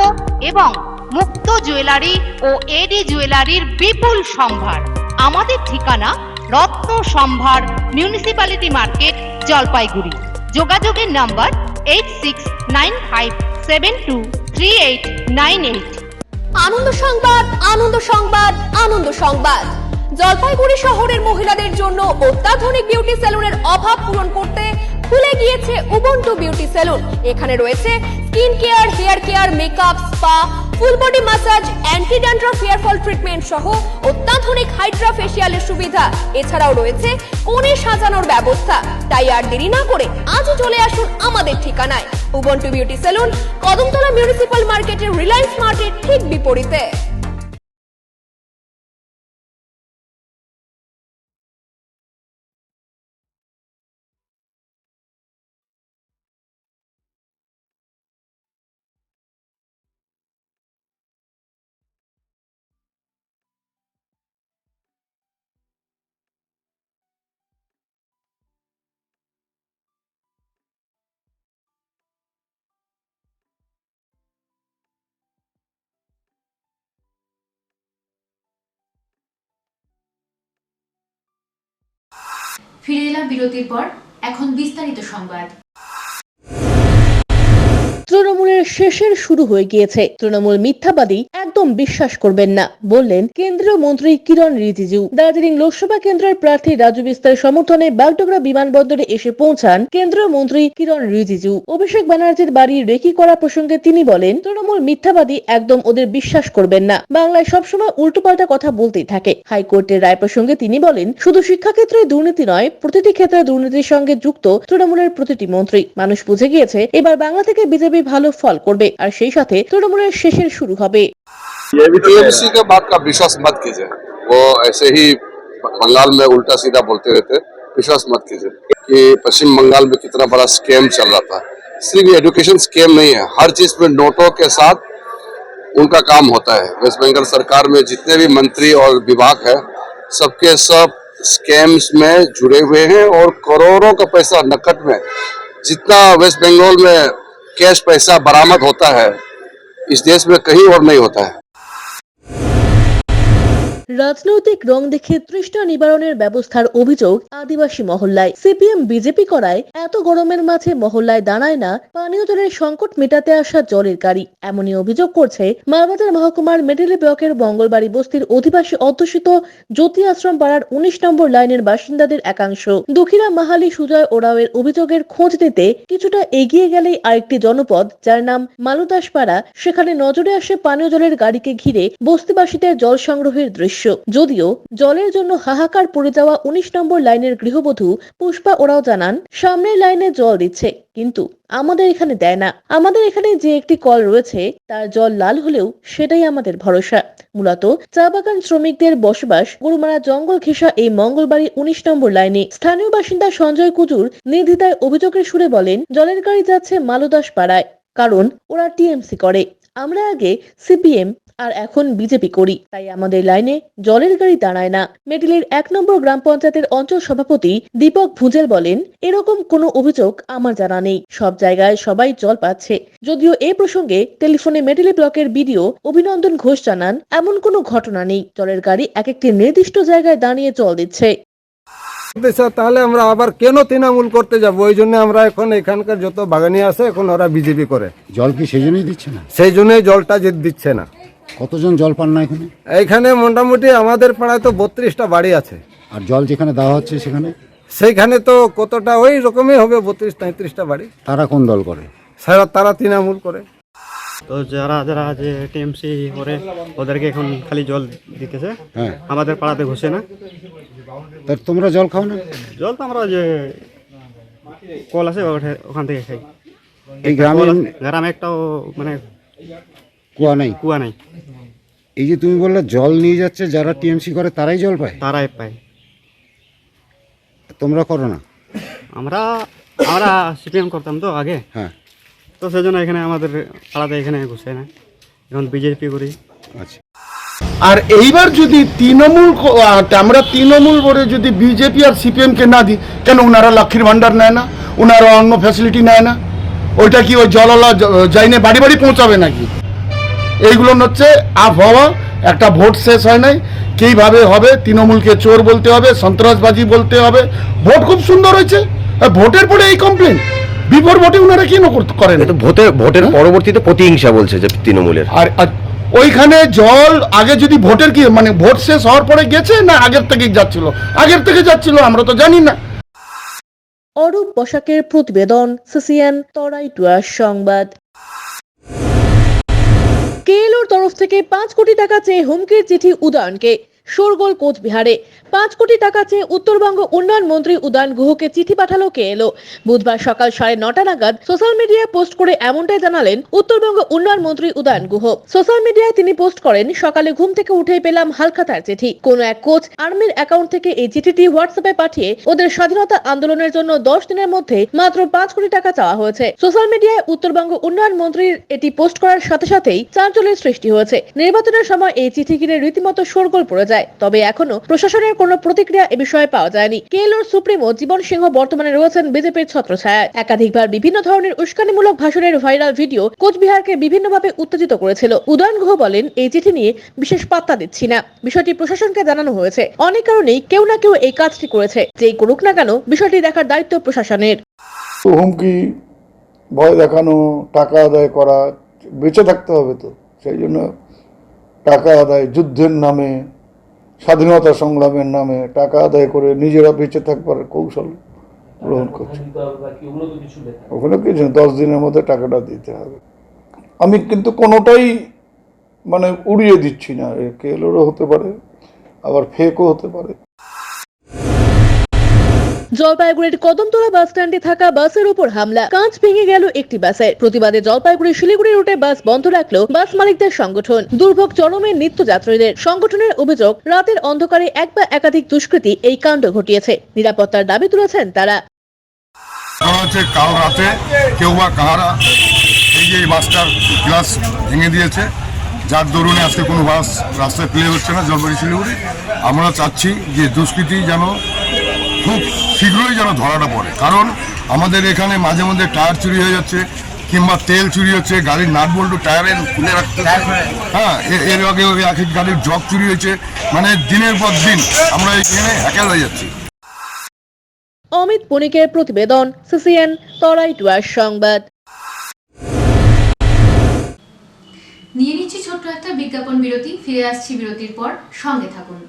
এবং মুক্ত জুয়েলারি ও এডি জুয়েলারির বিপুল সম্ভার। আমাদের ঠিকানা রত্ন সম্ভার, মিউনিসিপ্যালিটি মার্কেট, জলপাইগুড়ি। যোগাযোগের নাম্বার 8695723898। আনন্দ সংবাদ, আনন্দ সংবাদ, আনন্দ সংবাদ। জলপাইগুড়ি শহরের মহিলাদের জন্য অত্যাধুনিক বিউটি সেলুনের অভাব পূরণ করতে খুলে গিয়েছে উবুন্টু বিউটি সেলুন। এখানে রয়েছে skin care, hair care, makeup, spa, full body massage, anti dandruff hair fall treatment সহ অত্যাধুনিক হাইড্রা ফেসিয়ালের সুবিধা। এছাড়াও রয়েছে কোণে সাজানোর ব্যবস্থা। তাই আর দেরি না করে আজই চলে আসুন আমাদের ঠিকানায়। Ubuntu beauty salon, Kadamtala municipal মার্কেটের রিলায়েন্স মার্কেট ঠিক বিপরীতে। ফিরে এলাম বিরতির পর। এখন বিস্তারিত সংবাদ। তৃণমূলের শেষের শুরু হয়ে গিয়েছে। তৃণমূল মিথ্যাবাদী, একদম বিশ্বাস করবেন না বললেন কেন্দ্রীয় মন্ত্রী কিরণ রিজিজু। দার্জিলিং লোকসভা কেন্দ্রের প্রার্থী রাজু বিস্তারের সমর্থনে বাগডোগরা বিমানবন্দরে এসে পৌঁছান কেন্দ্রীয় মন্ত্রী কিরণ রিজিজু। অভিষেক ব্যানার্জির বাড়ি রেকি করা প্রসঙ্গে তিনি বলেন, তৃণমূল মিথ্যাবাদী, একদম ওদের বিশ্বাস করবেন না। বাংলায় সবসময় উল্টোপাল্টা কথা বলতেই থাকে। হাইকোর্টের রায় প্রসঙ্গে তিনি বলেন, শুধু শিক্ষাক্ষেত্রে দুর্নীতি নয়, প্রতিটি ক্ষেত্রে দুর্নীতির সঙ্গে যুক্ত তৃণমূলের প্রতিটি মন্ত্রী। মানুষ বুঝে গিয়েছে এবার বাংলা থেকে বিজেপি ভালো ফল করবে, আর সেই সাথে তৃণমূলের শেষের শুরু হবে। टीएमसी का बात का विश्वास मत कीजिए, वो ऐसे ही बंगाल में उल्टा सीधा बोलते रहते, विश्वास मत कीजिए कि पश्चिम बंगाल में कितना बड़ा स्कैम चल रहा था। सिर्फ एजुकेशन स्कैम नहीं है, हर चीज में नोटों के साथ उनका काम होता है। वेस्ट बंगाल सरकार में जितने भी मंत्री और विभाग है, सबके सब स्कैम्स में जुड़े हुए हैं और करोड़ों का पैसा नकद में, जितना वेस्ट बंगाल में कैश पैसा बरामद होता है इस देश में कहीं और नहीं होता है। রাজনৈতিক রং দেখে তৃষ্ণা নিবারণের ব্যবস্থার অভিযোগ আদিবাসী মহল্লায়। সিপিএম বিজেপি করায় এত গরমের মাঝে মহল্লায় দাঁড়ায় না পানীয় জলের সংকট মেটাতে আসা জলের গাড়ি। এমনই অভিযোগ করছে মালবাজার মহকুমার মেডেলে ব্লকের মঙ্গলবাড়ি বস্তির অধিবাসী অধ্যুষিত জ্যোতি আশ্রম পাড়ার 19 নম্বর লাইনের বাসিন্দাদের একাংশ। দুঃখীরা মাহালি সুজয় ওরাওয়ের অভিযোগের খোঁজ নিতে কিছুটা এগিয়ে গেলেই আরেকটি জনপদ, যার নাম মালুদাস পাড়া, সেখানে নজরে আসে পানীয় জলের গাড়িকে ঘিরে বস্তিবাসীদের জল সংগ্রহের দৃশ্য। দৃশ্য। যদিও জলের জন্য হাহাকার পড়ে যাওয়া 19 নম্বর লাইনের গৃহবধূ পুষ্পা ওরাও জানান, সামনের লাইনে জল দিচ্ছে, কিন্তু আমাদের এখানে দেয় না। আমাদের এখানে যে একটি কল রয়েছে তার জল লাল হলেও সেটাই আমাদের ভরসা। মূলত চা বাগান শ্রমিকদের বসবাস গরুমারা জঙ্গল ঘেঁষা এই মঙ্গলবাড়ি 19 নম্বর লাইনে। স্থানীয় বাসিন্দা সঞ্জয় কুজুর নির্দ্বিধায় অভিযোগের সুরে বলেন, জলের গাড়ি যাচ্ছে মালুদাস পাড়ায়, কারণ ওরা টিএমসি করে। আমরা আগে সিপিএম আর এখন বিজেপি করি, তাই আমাদের লাইনে জলের গাড়ি দাঁড়ায় না। মেটেলির 1 নম্বর গ্রাম পঞ্চায়েতের অঞ্চল সভাপতি দীপক ভুজেল বলেন, এরকম কোনো অভিযোগ আমার জানা নেই, সব জায়গায় সবাই জল পাচ্ছে। যদিও এ প্রসঙ্গে টেলিফোনে মেটেলি ব্লকের বিডিও অভিনন্দন ঘোষ জানান, এমন কোনো ঘটনা নেই, জলের গাড়ি এক একটি নির্দিষ্ট জায়গায় দাঁড়িয়ে জল দিচ্ছে। তাহলে আমরা আবার কেন তৃণমূল করতে যাব? ওই জন্য আমরা এখন এখানকার যত বাগানি আছে এখন ওরা বিজেপি করে। জল কি সেই জন্যই দিচ্ছে না? সেই জন্যই জলটা যে দিচ্ছে না। কতজন জল পান না এখানে? এইখানে মোটামুটি আমাদের পাড়ায় তো 32টা বাড়ি আছে। আর জল যেখানে দেওয়া হচ্ছে সেইখানে তো কতটা ওই রকমই হবে, 32-33টা বাড়ি। তারা কোন দল করে? তারা তৃণমূল করে। তো যারা যারা যে টিএমসি করে ওদেরকে এখন খালি জল দিতেছে, হ্যাঁ, আমাদের পাড়াতে ঘুষে না। তা তোমরা জল খাও না? জল তো আমরা যে কল আছে ওখান থেকে খাই। এই গ্রামে একটাও মানে কুয়া নাই। এই যে তুমি বললে জল নিয়ে যাচ্ছে যারা টিএমসি করে তারাই জল পায়? তারাই পায়। তোমরা করো না? আমরা সিপিএম করতাম তো আগে, হ্যাঁ, তো সেজন্য এখানে আমাদের পাড়াতে এখানে ঘুষে না, এখন বিজেপি করি। আচ্ছা। আর এইবার যদি তৃণমূল আমরা তৃণমূল বলে যদি বিজেপি আর সিপিএম কে না দিই, কেন ওনারা লক্ষ্মীর ভান্ডার নেয় না, ওনারা অন্য ফ্যাসিলিটি নেয় না? ওইটা কি ওই জলওয়ালা যাইনে বাড়ি বাড়ি পৌঁছাবে নাকি? এইগুলো হচ্ছে আবহাওয়া। একটা ভোট শেষ হয় নাই, কিভাবে হবে? তৃণমূলকে চোর বলতে হবে, সন্ত্রাসবাজি বলতে হবে। ভোট খুব সুন্দর হয়েছে, ভোটের পরে এই কমপ্লেন, বিফোর ভোটে ওনারা কেন করেন? ভোটের পরবর্তীতে প্রতিহিংসা বলছে যে তৃণমূলের। আর ওইখানে জল আগে যদি ভোটের কি মানে ভোট শেষ হওয়ার পরে গেছে না আগের থেকে যাচ্ছিল? আগের থেকে যাচ্ছিল, আমরা তো জানি না। অরূপ বসাকের প্রতিবেদন, সিসিএন তরাই টুয়ার্স সংবাদ। কেএলওর তরফ থেকে 5 কোটি টাকা চেয়ে হুমকির চিঠি উদয়নকে। শোরগোল কোচবিহারে 5 কোটি টাকা চেয়ে উত্তরবঙ্গ উন্নয়ন মন্ত্রী উদয়ন গুহকে চিঠি পাঠালো কেএলও। বুধবার সকাল 9:30 নাগাদ সোশ্যাল মিডিয়ায় পোস্ট করে এমনটাই জানালেন উত্তরবঙ্গ উন্নয়ন মন্ত্রী উদয়ন গুহ। সোশ্যাল মিডিয়ায় তিনি পোস্ট করেন, সকালে ঘুম থেকে উঠেই পেলাম হালখাতার চিঠি। কোন এক কোচ আর্মির অ্যাকাউন্ট থেকে এই চিঠিটি হোয়াটসঅ্যাপে পাঠিয়ে ওদের স্বাধীনতা আন্দোলনের জন্য 10 দিনের মধ্যে মাত্র 5 কোটি টাকা চাওয়া হয়েছে। সোশ্যাল মিডিয়ায় উত্তরবঙ্গ উন্নয়ন মন্ত্রীর এটি পোস্ট করার সাথে সাথেই চাঞ্চল্যের সৃষ্টি হয়েছে। নির্বাচনের সময় এই চিঠি ঘিরে রীতিমতো শোরগোল পড়ে যায়, তবে এখনো প্রশাসনের কোনো প্রতিক্রিয়া এ বিষয়ে পাওয়া যায়নি। কেএলওর সুপ্রিমো জীবন সিংহ বর্তমানে রয়েছেন বিজেপির ছত্রছায়ায়। একাধিকবার বিভিন্ন ধরনের উস্কানিমূলক ভাষণের ভাইরাল ভিডিও কোচবিহারকে বিভিন্নভাবে উত্তেজিত করেছিল। উদয়ন গুহ বলেন, এই চিঠি নিয়ে বিশেষ পাত্তা দিচ্ছি না, বিষয়টি প্রশাসনকে জানানো হয়েছে। অনেক কারণেই কেউ না কেউ এই কাজটি করেছে, যেই করুক না কেন বিষয়টি দেখার দায়িত্ব প্রশাসনের। হুমকি, ভয় দেখানো, টাকা আদায় করা, বেঁচে থাকতে হবে তো, সেই জন্য টাকা আদায়, যুদ্ধের নামে, স্বাধীনতা সংগ্রামের নামে টাকা আদায় করে নিজেরা বেঁচে থাকবার কৌশল গ্রহণ করছে। ওখানে কিছু 10 দিনের মধ্যে টাকাটা দিতে হবে। আমি কিন্তু কোনোটাই মানে উড়িয়ে দিচ্ছি না, কেএলওরও হতে পারে, আবার ফেকও হতে পারে। জলপাইগুড়ির কদমতলা বাস স্ট্যান্ডে থাকা বাসের উপর হামলা, কাঁচ ভেঙে গেল একটি বাসের। প্রতিবাদে জলপাইগুড়ি শিলিগুড়ি রুটে বাস বন্ধ রাখলো বাস মালিকদের সংগঠন। দুর্ভোগ চরমে নিত্যযাত্রীদের। সংগঠনের অভিযোগ, রাতের অন্ধকারে এক বা একাধিক দুষ্কৃতী এই কাণ্ড ঘটিয়েছে। নিরাপত্তার দাবি তুলেছেন তারা। কাল রাতে কেউ বা কাহারা এই যে বাসটার গ্লাস ভেঙে দিয়েছে, যার দরুনে আজকে কোনো বাস রাস্তায় প্লে হচ্ছে না জলপাইগুড়ি শিলিগুড়ি। আমরা চাচ্ছি যে দুষ্কৃতী যেন খুব শীঘ্রই যেন ধরাটা পড়ে, কারণ আমাদের এখানে মাঝে মধ্যে টায়ার চুরি হয়ে যাচ্ছে, কিংবা তেল চুরি হচ্ছে, গাড়ির নাট বল্টু টায়ারে খুলে রাখতে, হ্যাঁ, এর আগে ওই এক গাড়ির জগ চুরি হয়েছে। মানে দিনের পর দিন আমরা এখানে হ্যাকার হয়ে যাচ্ছি। অমিত বণিকের প্রতিবেদন, সিসিএন তরাই টুয়ার্স সংবাদ। নিয়ে নিচ্ছি ছোট্ট একটা বিজ্ঞাপন বিরতি, ফিরে আসছি বিরতির পর, সঙ্গে থাকুন।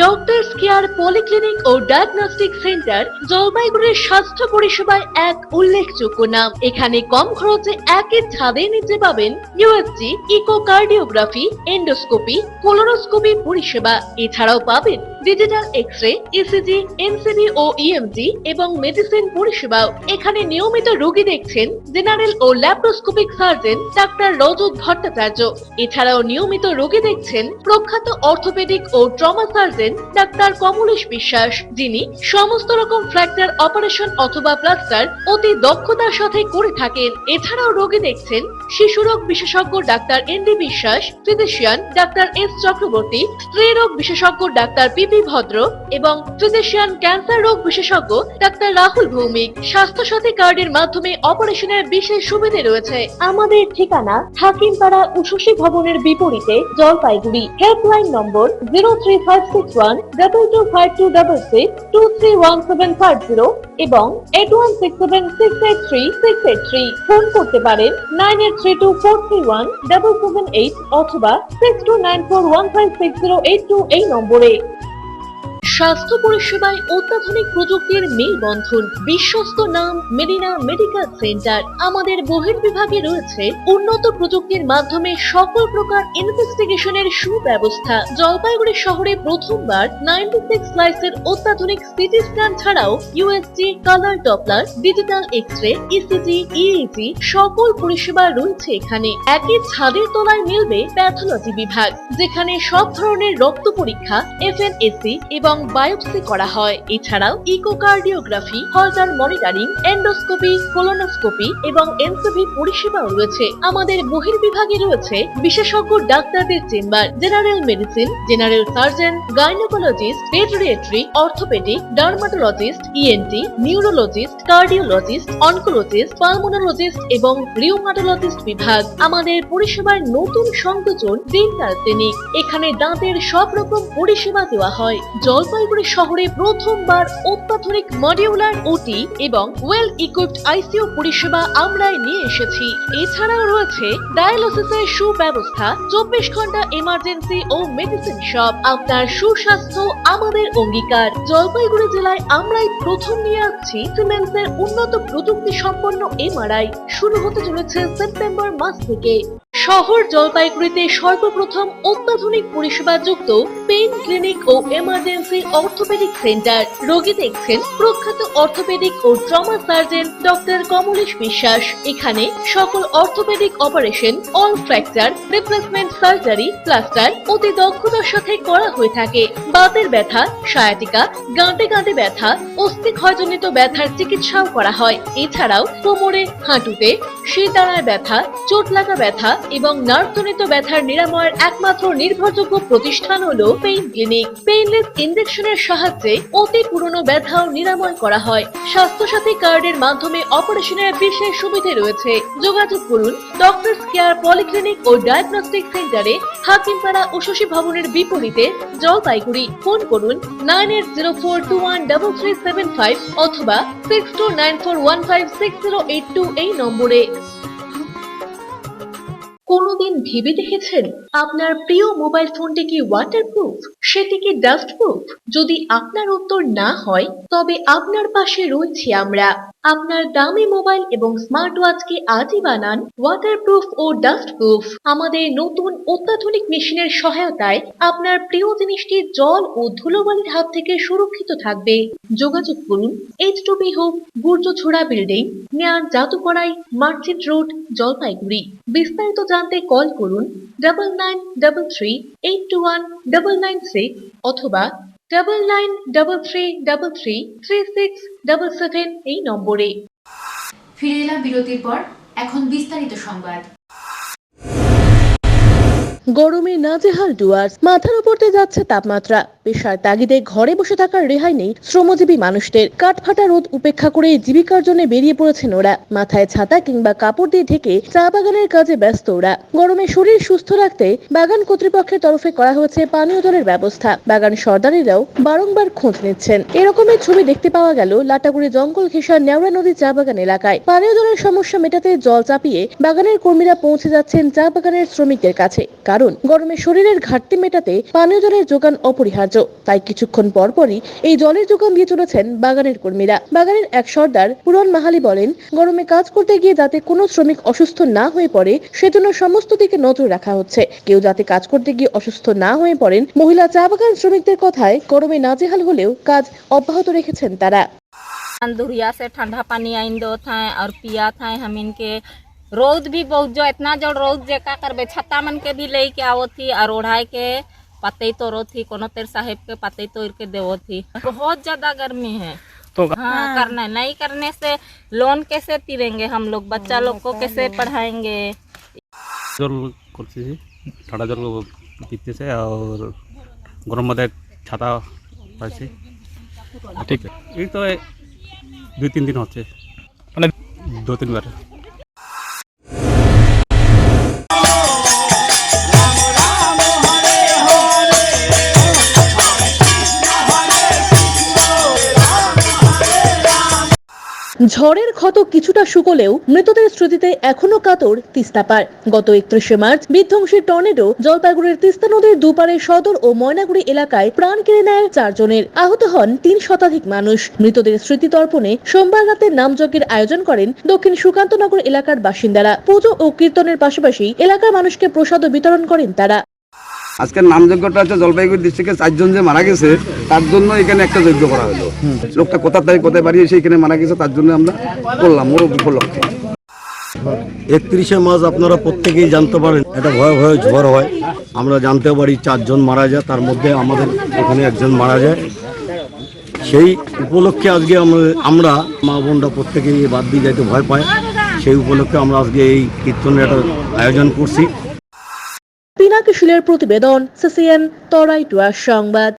ডক্টরস কেয়ার পলিক্লিনিক ও ডায়াগনস্টিক সেন্টার জলপাইগুড়ির স্বাস্থ্য পরিষেবায় এক উল্লেখযোগ্য নাম। এখানে কম খরচে একই ছাদের নিচে পাবেন ইউএসজি, ইকোকার্ডিওগ্রাফি, এন্ডোস্কোপি, কোলোনোস্কোপি পরিষেবা। এছাড়াও পাবেন ডিজিটাল এক্স-রে, ইসিজি, এনসিবি ও ইএমজি এবং মেডিসিন পরিষেবাও। এখানে নিয়মিত রোগী দেখছেন জেনারেল ও ল্যাপ্রোস্কোপিক সার্জন ডাক্তার রজত ভট্টাচার্য। এছাড়াও নিয়মিত রোগী দেখছেন প্রখ্যাত অর্থোপেডিক ও ট্রমা সার্জন ডাক্তার কমলেশ বিশ্বাস, যিনি সমস্ত রকম ফ্র্যাকচার অপারেশন অথবা প্লাস্টার অতি দক্ষতার সাথে করে থাকেন। এছাড়াও রোগী দেখছেন শিশুরোগ বিশেষজ্ঞ ডাক্তার এনডি বিশ্বাস, ফিজিশিয়ান ডাক্তার এস চক্রবর্তী, স্ত্রী রোগ বিশেষজ্ঞ ডাক্তার পিপি ভদ্র এবং ফিজিশিয়ান ক্যান্সার রোগ বিশেষজ্ঞ ডাক্তার রাহুল ভৌমিক। স্বাস্থ্য সাথী কার্ডের মাধ্যমে অপারেশনের বিশেষ সুবিধে রয়েছে। আমাদের ঠিকানা হাকিমপাড়া উষসী ভবনের বিপরীতে জলপাইগুড়ি। হেল্পলাইন নম্বর 03561225266, 231750 এবং 8167683683। ফোন করতে পারেন 9832431778 অথবা 6294156082 এই নম্বরে। স্বাস্থ্য পরিষেবায় অত্যাধুনিক প্রযুক্তির মেলবন্ধন, বিশ্বস্ত নাম মেরিনা মেডিকেল সেন্টার। আমাদের বহির্বিভাগে রয়েছে উন্নত প্রযুক্তির মাধ্যমে সকল প্রকার ইনভেস্টিগেশনের সুব্যবস্থা। জলপাইগুড়ি শহরে প্রথমবার 96 স্লাইসের অত্যাধুনিক সিটি স্ক্যান ছাড়াও USG, colour Doppler, digital X ray, ECG, EEG সকল পরিষেবা রয়েছে এখানে। একই ছাদের তলায় মিলবে প্যাথোলজি বিভাগ, যেখানে সব ধরনের রক্ত পরীক্ষা, এফএনএসি এবং বায়োপসি করা হয়। এছাড়াও ইকোকার্ডিওগ্রাফি, হলটার মনিটরিং, এন্ডোস্কোপি, কোলোনোস্কোপি এবং এনসিবি পরিষেবাও রয়েছে। আমাদের বহির্বিভাগে রয়েছে বিশেষজ্ঞ ডাক্তারদের chamber, general medicine, general surgeon, gynaecologist, পেডিয়াট্রি, orthopaedic, dermatologist, ENT, neurologist, cardiologist, oncologist, pulmonologist এবং রিউমাটোলজিস্ট বিভাগ। আমাদের পরিষেবার নতুন সংযোজন ডেন্টাল ক্লিনিক। এখানে দাঁতের সব রকম পরিষেবা দেওয়া হয়। জলপাইগুড়ি শহরে প্রথমবার অত্যাধুনিক মডিউলার ওটি এবং ওয়েল ইকুইপড আইসিইউ পরিষেবা আমরাই নিয়ে এসেছি। এছাড়াও রয়েছে ডায়ালিসিসের সুব্যবস্থা, 24 ঘন্টা এমার্জেন্সি ও মেডিসিন শপ। আপনার সুস্বাস্থ্য আমাদের অঙ্গীকার। জলপাইগুড়ি জেলায় আমরাই প্রথম নিয়ে আসছি সিমেন্সের উন্নত প্রযুক্তি সম্পন্ন এমআরআই। শুরু হতে চলেছে সেপ্টেম্বর মাস থেকে। শহর জলপাইগুড়িতে সর্বপ্রথম অত্যাধুনিক পরিষেবা যুক্ত পেইন ক্লিনিক ও এমার্জেন্সি অর্থোপেডিক সেন্টার। রোগী দেখছেন প্রখ্যাত অর্থোপেডিক ও ট্রমা সার্জন ডক্টর কমলেশ বিশ্বাস। এখানে সকল orthopaedic operation, all fracture, replacement surgery, plaster অতি দক্ষতার সাথে করা হয়ে থাকে। বাতের ব্যথা, সায়াটিকা, গাঁটে গাঁটে ব্যথা, অস্থি ক্ষয়জনিত ব্যথার চিকিৎসাও করা হয়। এছাড়াও কোমরে, হাঁটুতে, শিরদাঁড়ায় ব্যথা, চোট লাগা ব্যথা এবং নার্ভজনিত ব্যথার নিরাময়ের একমাত্র নির্ভরযোগ্য প্রতিষ্ঠান হলো পেইন ক্লিনিক। পেইনলেস ইনজেকশনের সাহায্যে অতি পুরনো ব্যথাও নিরাময় করা হয়। স্বাস্থ্যসাথী কার্ডের মাধ্যমে অপারেশনের বিশেষ সুবিধে রয়েছে। যোগাযোগ করুন ডক্টরস কেয়ার পলিক্লিনিক ও ডায়াগনস্টিক সেন্টারে, হাকিমপাড়া উষসী ভবনের বিপরীতে জলপাইগুড়ি। ফোন করুন 9804213375 অথবা 6294156082 এই নম্বরে। কোনোদিন ভেবে দেখেছেন আপনার প্রিয় মোবাইল ফোনটি কি ওয়াটারপ্রুফ, সেটি কি ডাস্টপ্রুফ? যদি আপনার উত্তর না হয় তবে আপনার পাশে রয়েছি আমরা। আপনার দামি মোবাইল এবং স্মার্ট ওয়াচকে আজই বানান ওয়াটারপ্রুফ ও ডাস্টপ্রুফ। আমাদের নতুন অত্যাধুনিক মেশিনের সহায়তায় আপনার প্রিয় জিনিসটি জল ও ধুলোবালির হাত থেকে সুরক্ষিত থাকবে। যোগাযোগ করুন H2B home, Gurjachhara building, near জাদুকড়াই, মার্চেন্ট রোড, জলপাইগুড়ি। বিস্তারিত জানতে কল করুন 9933821996 অথবা 9933333677 এই নম্বরে। ফিরে এলাম বিরতির পর। এখন বিস্তারিত সংবাদ। গরমে নাজেহাল ডুয়ার্স, মাথার উপর দিয়ে যাচ্ছে তাপমাত্রা। পেশার তাগিদে ঘরে বসে থাকার রেহাই নেই শ্রমজীবী মানুষদের। কাঠফাটা রোদ উপেক্ষা করে জীবিকার জন্য বেরিয়ে পড়েছেন ওরা। মাথায় ছাতা কিংবা কাপড় দিয়ে ঢেকে চা বাগানের কাজে ব্যস্ত ওরা। গরমে শরীর সুস্থ রাখতে বাগান কর্তৃপক্ষের তরফে করা হয়েছে পানীয় জলের ব্যবস্থা। বাগান সর্দারিরাও বারংবার খোঁজ নিচ্ছেন। এরকমের ছবি দেখতে পাওয়া গেল লাটাগুড়ি জঙ্গল ঘেঁষা নেওড়া নদী চা বাগান এলাকায়। পানীয় জলের সমস্যা মেটাতে জল চাপিয়ে বাগানের কর্মীরা পৌঁছে যাচ্ছেন চা বাগানের শ্রমিকদের কাছে। কারণ গরমে শরীরের ঘাটতি মেটাতে পানীয় জলের যোগান অপরিহার্য। তাই কিছুক্ষণ পরপরই এই জলের যোগান দিয়ে চলেছেন বাগানের কর্মীরা। বাগানের এক সর্দার পুরন মাহালি বলেন, গরমে কাজ করতে গিয়ে যাতে কোনো শ্রমিক অসুস্থ না হয়ে পড়ে সেজন্য সমস্ত দিকে নজর রাখা হচ্ছে। কেউ যাতে কাজ করতে গিয়ে অসুস্থ না হয়ে পড়েন। মহিলা চা বাগান শ্রমিকদের কথায় গরমে নাজেহাল হলেও কাজ অব্যাহত রেখেছেন তারা। अंदुरिया से ठंडा पानी आइंदो था और पिया था हम इनके। रोद भी बहुत जो इतना जो रोद जे का करबे छत्ता मन के भी लेके आओ थी और ओढ़ाई के पते तोरो थी कोनो तेर साहेब के पते तोड़ के देवो थी। बहुत ज्यादा गर्मी है तो हाँ करना नहीं करने से लोन कैसे तीरेंगे हम लोग, बच्चा लोग को कैसे पढ़ाएंगे। জল করতেছি, ঠান্ডা জল পিতেছে আর গরম মধ্যে ছাতা পাইছি। ঠিক এই তো 2-3 দিন হচ্ছে, মানে 2-3 বার। ঝড়ের ক্ষত কিছুটা শুকলেও মৃতদের স্মৃতিতে এখনো কাতর তিস্তা পাড়। গত 31শে মার্চ বিধ্বংসী টর্নেডো জলপাইগুড়ির তিস্তা নদীর দুপারে সদর ও ময়নাগুড়ি এলাকায় প্রাণ কেড়ে নেয় 4 জনের। আহত হন 3 শতাধিক মানুষ। মৃতদের স্মৃতি তর্পণে সোমবার রাতে নামযজ্ঞের আয়োজন করেন দক্ষিণ সুকান্তনগর এলাকার বাসিন্দারা। পুজো ও কীর্তনের পাশাপাশি এলাকার মানুষকে প্রসাদও বিতরণ করেন তারা। আজকের নামযজ্ঞটা হচ্ছে জলপাইগুড়ি ডিস্ট্রিক্টে 4 জন যে মারা গেছে তার জন্য এখানে একটা যজ্ঞ করা হলো। লোকটা কোথায় বাড়ি এসে এখানে মারা গেছে তার জন্য আমরা করলাম ওর উপলক্ষে। 31শে মার্চ আপনারা প্রত্যেকেই জানতে পারেন এটা ভয়াবহ ঝড় হয়। আমরা জানতে পারি 4 জন মারা যায়, তার মধ্যে আমাদের এখানে একজন মারা যায়। সেই উপলক্ষে আজকে আমরা মা বোনরা প্রত্যেকেই বাদ দিয়ে যাইতে ভয় পায়। সেই উপলক্ষে আমরা আজকে এই কীর্তনের একটা আয়োজন করছি। পিনাকি শিলের প্রতিবেদন, সিসিএন তরাই টুয়ার সংবাদ।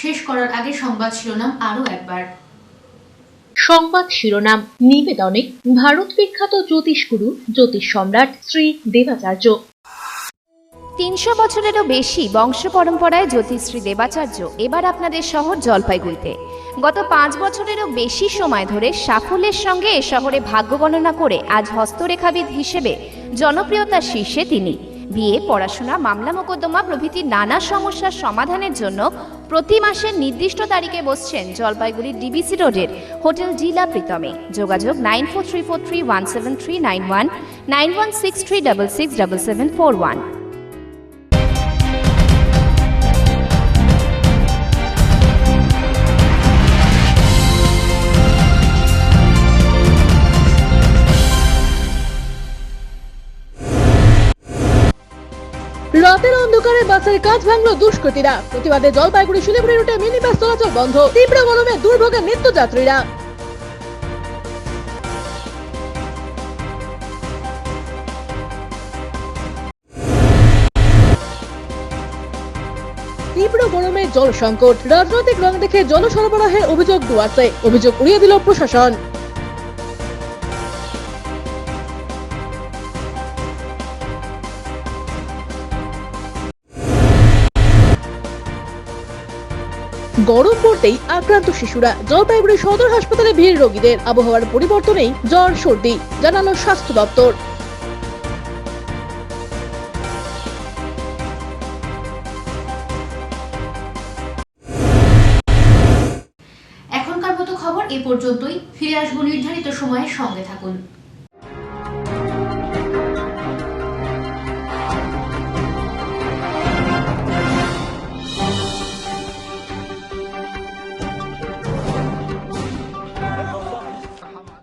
শেষ করার আগে সংবাদ শিরোনাম আরো একবার। সংবাদ শিরোনাম নিবেদনে ভারত বিখ্যাত জ্যোতিষগুরু জ্যোতিষ সম্রাট শ্রী দেবাচার্য। 300 বছরেরও বেশি বংশ পরম্পরায় জ্যোতিশ্রী দেবাচার্য এবার আপনাদের শহর জলপাইগুড়িতে। গত 5 বছরেরও বেশি সময় ধরে সাফল্যের সঙ্গে এ শহরে ভাগ্য গণনা করে আজ হস্তরেখাবিদ হিসেবে জনপ্রিয়তার শীর্ষে তিনি। বিয়ে, পড়াশোনা, মামলা মোকদ্দমা প্রভৃতি নানা সমস্যার সমাধানের জন্য প্রতি মাসের নির্দিষ্ট তারিখে বসছেন জলপাইগুড়ির ডিবিসি রোডের হোটেল জিলা প্রীতমে। যোগাযোগ 9434317391, 9163667741। রাতের অন্ধকারে বাসের কাঁচ ভাঙল দুষ্কৃতীরা। প্রতিবাদে জলপাইগুড়ি শিলিগুড়ি রুটে মিনি বাস চলাচল বন্ধ। তীব্র গরমে দুর্ভোগে নিত্যযাত্রীরা। তীব্র গরমে জল সংকট, রাজনৈতিক রং দেখে জল সরবরাহের অভিযোগ ডুয়ার্সে। অভিযোগ উড়িয়ে দিল প্রশাসন। গরম পড়তেই আক্রান্ত শিশুরা। জলপাইগুড়ি সদর হাসপাতালে ভিড় রোগীদের। আবহাওয়ার পরিবর্তনেই জ্বর সর্দি, জানালো স্বাস্থ্য দপ্তর। এখনকার মতো খবর এ পর্যন্তই। ফিরে আসবো নির্ধারিত সময়ের সঙ্গে থাকুন।